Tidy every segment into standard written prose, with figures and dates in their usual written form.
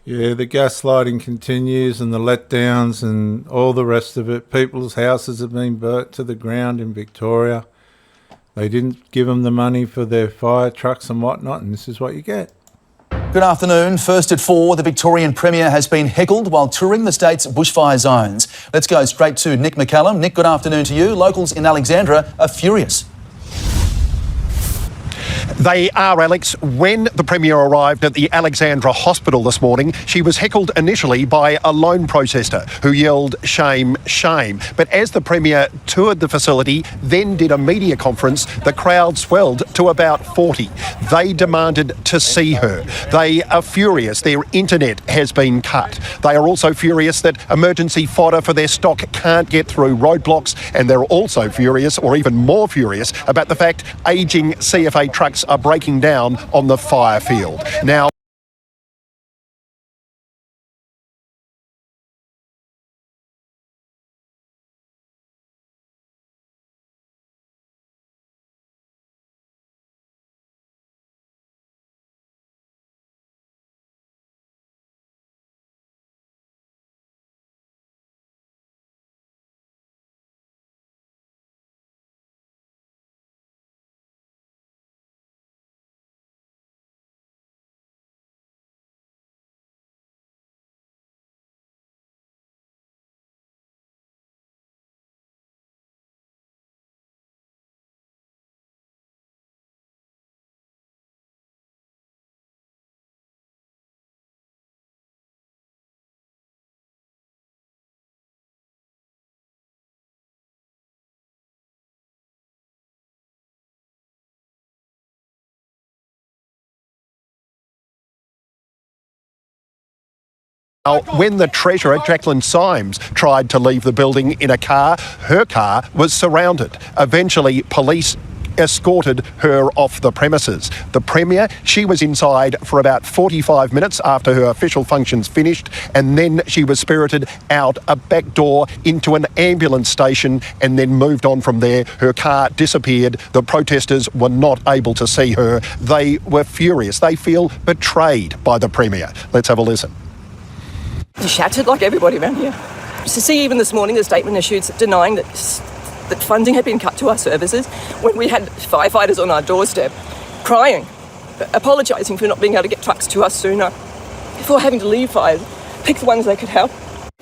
Yeah, the gaslighting continues and the letdowns and all the rest of it. People's houses have been burnt to the ground in Victoria. They didn't give them the money for their fire trucks and whatnot, and this is what you get. Good afternoon. First at 4, the Victorian Premier has been heckled while touring the state's bushfire zones. Let's go straight to Nick McCallum. Nick, good afternoon to you. Locals in Alexandra are furious. They are, Alex. When the Premier arrived at the Alexandra Hospital this morning, she was heckled initially by a lone protester who yelled, "Shame, shame." But as the Premier toured the facility, then did a media conference, the crowd swelled to about 40. They demanded to see her. They are furious their internet has been cut. They are also furious that emergency fodder for their stock can't get through roadblocks, and they're also furious, or even more furious, about the fact ageing CFA trucks are breaking down on the fire field. Now, when the Treasurer, Jacqueline Symes, tried to leave the building in a car, her car was surrounded. Eventually, police escorted her off the premises. The Premier, she was inside for about 45 minutes after her official functions finished, and then she was spirited out a back door into an ambulance station and then moved on from there. Her car disappeared. The protesters were not able to see her. They were furious. They feel betrayed by the Premier. Let's have a listen. Shattered like everybody around here. To see even this morning the statement issued denying that funding had been cut to our services when we had firefighters on our doorstep crying, apologising for not being able to get trucks to us sooner, for having to leave fires, pick the ones they could help.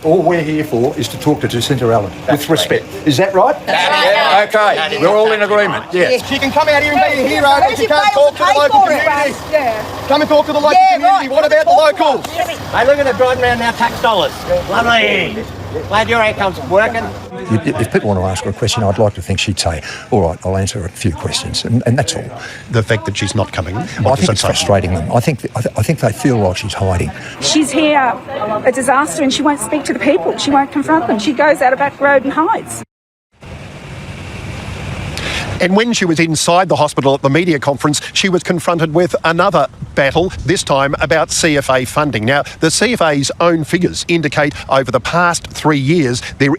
All we're here for is to talk to Jacinta Allen with respect. Is that right? That's right. Okay, we're all in agreement. Yes. She can come out here and be a hero, but she can't talk to the local community. Yeah. Come and talk to the local community. Right. What about the locals? Hey, look at it driving around our tax dollars. Lovely. Glad your income's working. If people want to ask her a question, I'd like to think she'd say, all right, I'll answer a few questions, and that's all. The fact that she's not coming, I think it's frustrating them. I think they feel like she's hiding. She's here a disaster and she won't speak to the people. She won't confront them. She goes out a back road and hides. And when she was inside the hospital at the media conference, she was confronted with another battle, this time about CFA funding. Now, the CFA's own figures indicate over the past 3 years, their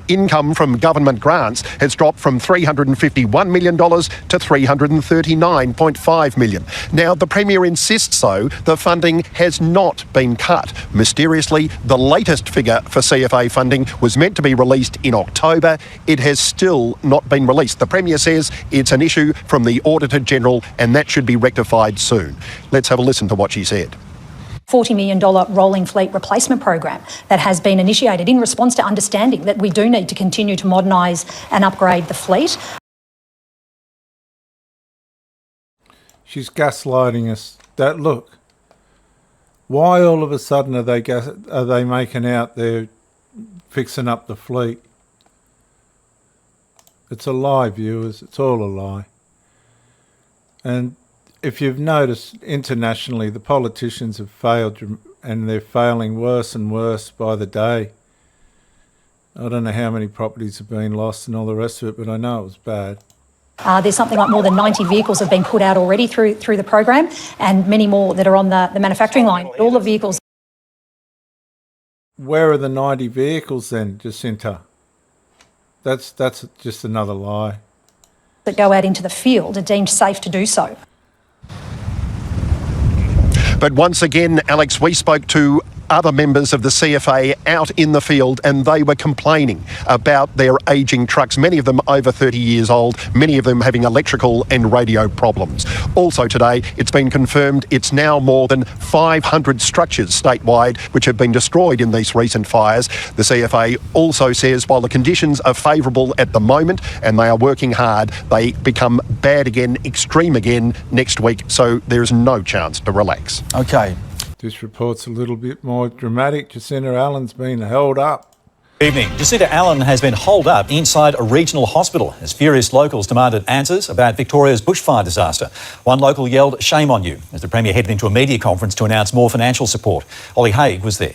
income from government grants has dropped from $351 million to $339.5 million. Now, the Premier insists, though, the funding has not been cut. Mysteriously, the latest figure for CFA funding was meant to be released in October. It has still not been released. The Premier says it's an issue from the Auditor-General and that should be rectified soon. Let's have a listen to what she said. $40 million rolling fleet replacement program that has been initiated in response to understanding that we do need to continue to modernise and upgrade the fleet. She's gaslighting us. That look. Why all of a sudden are they making out they're fixing up the fleet? It's a lie, viewers. It's all a lie. And if you've noticed, internationally, the politicians have failed, and they're failing worse and worse by the day. I don't know how many properties have been lost and all the rest of it, but I know it was bad. There's something like more than 90 vehicles have been put out already through the program, and many more that are on the manufacturing line. All the vehicles. Where are the 90 vehicles then, Jacinta? That's just another lie. That go out into the field are deemed safe to do so. But once again, Alex, we spoke to other members of the CFA out in the field, and they were complaining about their ageing trucks, many of them over 30 years old, many of them having electrical and radio problems. Also today, it's been confirmed it's now more than 500 structures statewide which have been destroyed in these recent fires. The CFA also says while the conditions are favourable at the moment and they are working hard, they become bad again, extreme again next week, so there's no chance to relax. OK. This report's a little bit more dramatic. Jacinta Allen's been held up. Evening. Jacinta Allen has been holed up inside a regional hospital as furious locals demanded answers about Victoria's bushfire disaster. One local yelled, "Shame on you," as the Premier headed into a media conference to announce more financial support. Ollie Haig was there.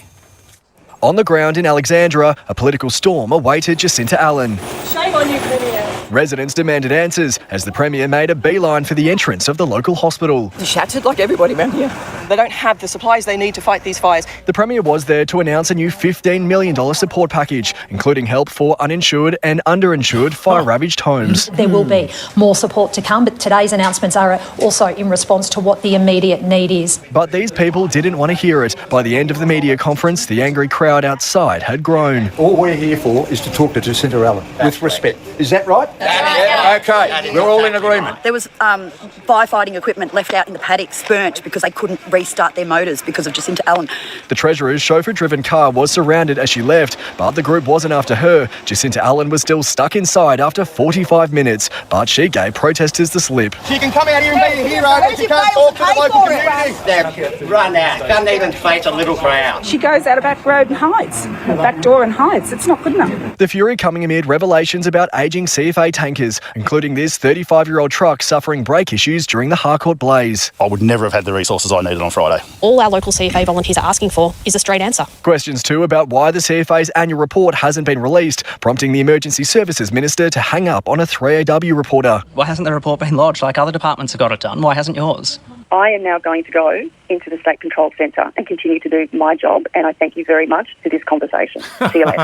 On the ground in Alexandra, a political storm awaited Jacinta Allen. Shame on you, Premier. Residents demanded answers as the Premier made a beeline for the entrance of the local hospital. Shattered like everybody around here. They don't have the supplies they need to fight these fires. The Premier was there to announce a new $15 million support package, including help for uninsured and underinsured fire-ravaged homes. There will be more support to come, but today's announcements are also in response to what the immediate need is. But these people didn't want to hear it. By the end of the media conference, the angry crowd outside had grown. All we're here for is to talk to Jacinta Allen with respect. Is that right? Okay, we're all in agreement. There was firefighting equipment left out in the paddocks burnt because they couldn't restart their motors because of Jacinta Allen. The Treasurer's chauffeur-driven car was surrounded as she left, but the group wasn't after her. Jacinta Allen was still stuck inside after 45 minutes, but she gave protesters the slip. She can come out here and be a hero, but she can't talk to the local community. Run out. Doesn't even face a little crowd. She goes out a back road and hides, a back door and hides. It's not good enough. The fury coming amid revelations about ageing CFA tankers, including this 35-year-old truck suffering brake issues during the Harcourt blaze. I would never have had the resources I needed on Friday. All our local CFA volunteers are asking for is a straight answer. Questions too about why the CFA's annual report hasn't been released, prompting the Emergency Services Minister to hang up on a 3AW reporter. Why hasn't the report been lodged like other departments have got it done? Why hasn't yours? I am now going to go into the State Control Centre and continue to do my job, and I thank you very much for this conversation. See you later.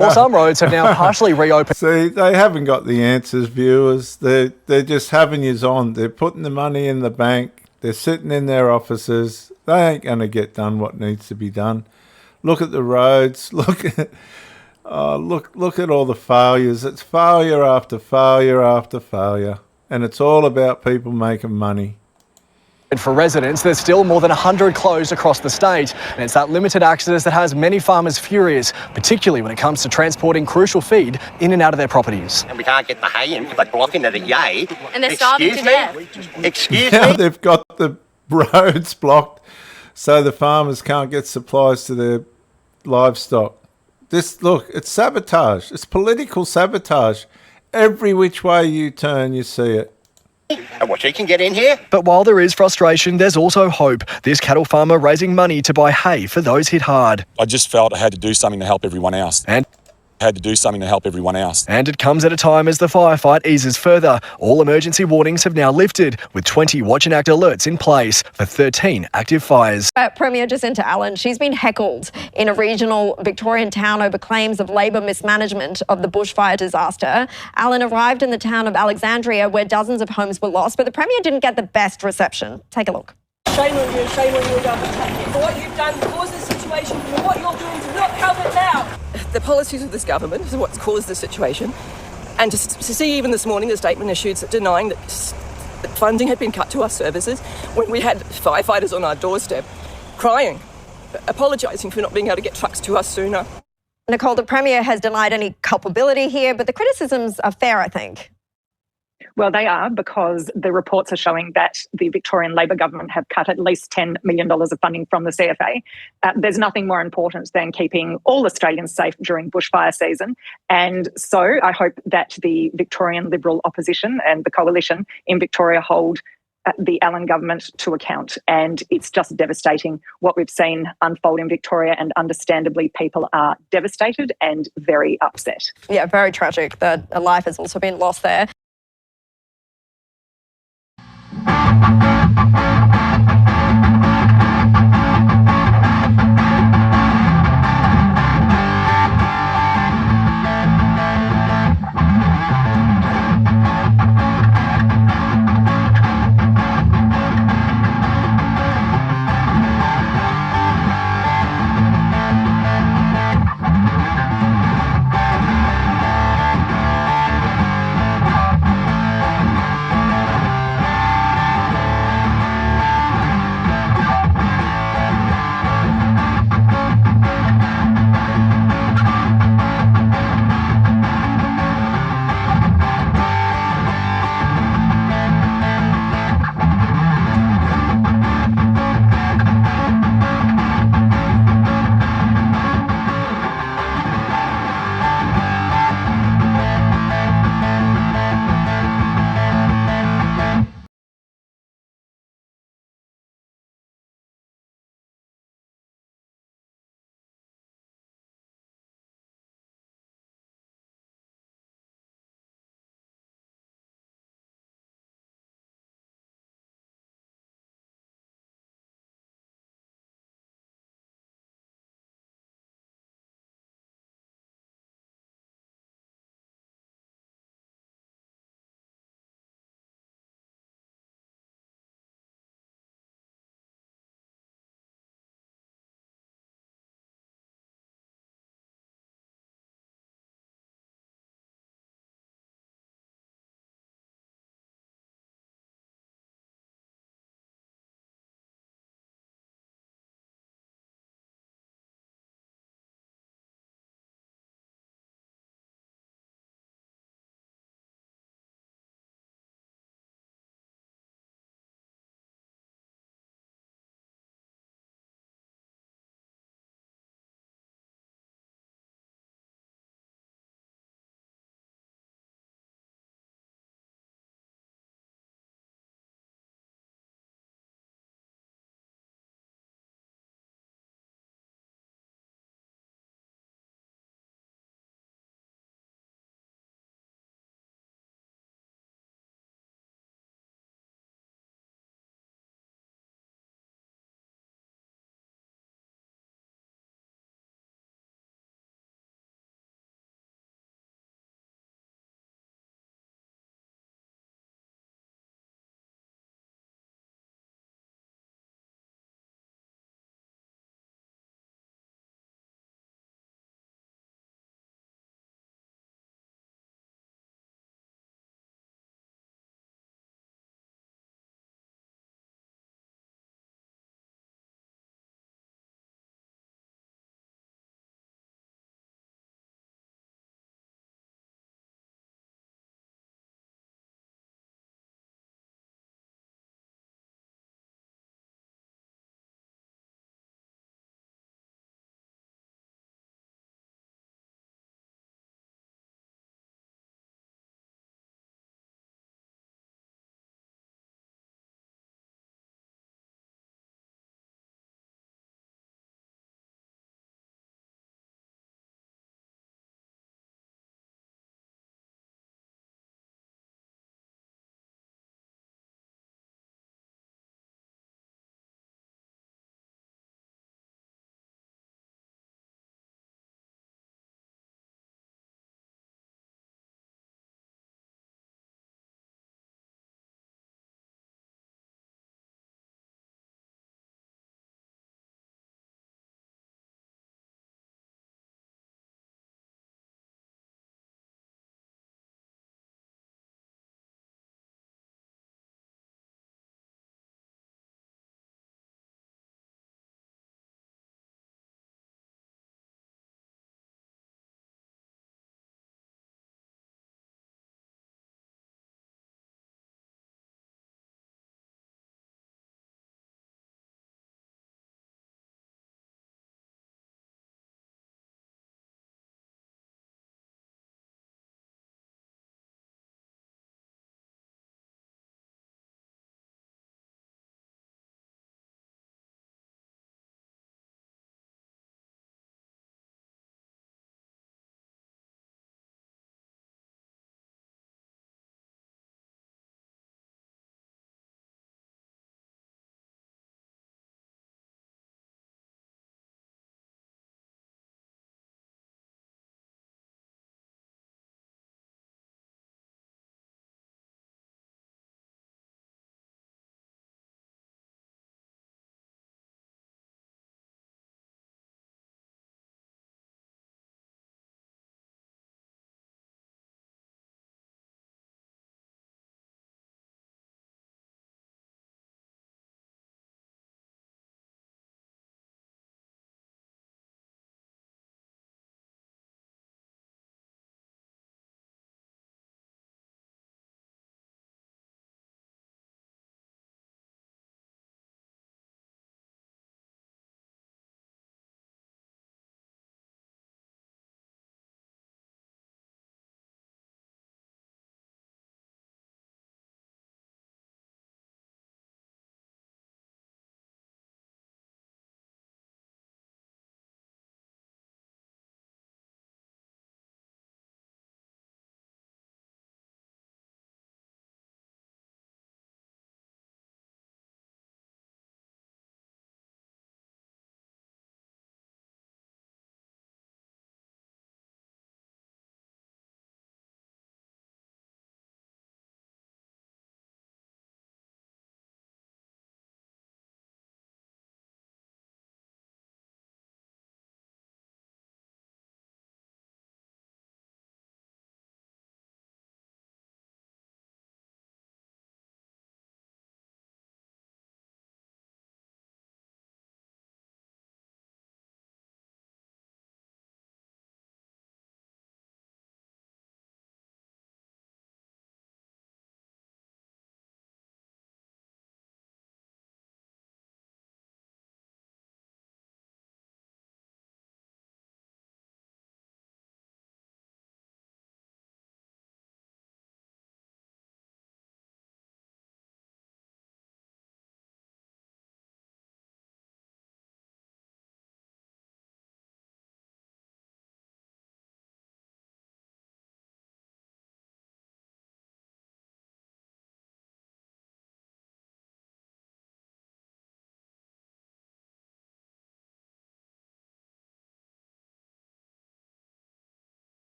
Well, some roads have now partially reopened. See, they haven't got the answers, viewers. They're just having yous on. They're putting the money in the bank. They're sitting in their offices. They ain't going to get done what needs to be done. Look at the roads. Look at all the failures. It's failure after failure after failure. And it's all about people making money. And for residents, there's still more than 100 closed across the state. And it's that limited access that has many farmers furious, particularly when it comes to transporting crucial feed in and out of their properties. And we can't get the hay in because they're blocking it at Yay. And they're starving to death. Excuse Now me? they've got the roads blocked so the farmers can't get supplies to their livestock. Look, it's sabotage. It's political sabotage. Every which way you turn, you see it. And what, she can get in here? But while there is frustration, there's also hope. This cattle farmer raising money to buy hay for those hit hard. I just felt I had to do something to help everyone else. And it comes at a time as the firefight eases further. All emergency warnings have now lifted, with 20 Watch and Act alerts in place for 13 active fires. Premier Jacinta Allen, she's been heckled in a regional Victorian town over claims of Labor mismanagement of the bushfire disaster. Allen arrived in the town of Alexandria, where dozens of homes were lost, but the Premier didn't get the best reception. Take a look. Shame on you, government. For what you've done to cause this situation, for what you're doing to not help it now. The policies of this government is what's caused the situation. And to see even this morning the statement issued denying that funding had been cut to our services when we had firefighters on our doorstep crying, apologising for not being able to get trucks to us sooner. Nicole, the Premier has denied any culpability here, but the criticisms are fair, I think. Well, they are, because the reports are showing that the Victorian Labor government have cut at least $10 million of funding from the CFA. There's nothing more important than keeping all Australians safe during bushfire season. And so I hope that the Victorian Liberal opposition and the coalition in Victoria hold the Allen government to account. And it's just devastating what we've seen unfold in Victoria, and understandably people are devastated and very upset. Yeah, very tragic that a life has also been lost there.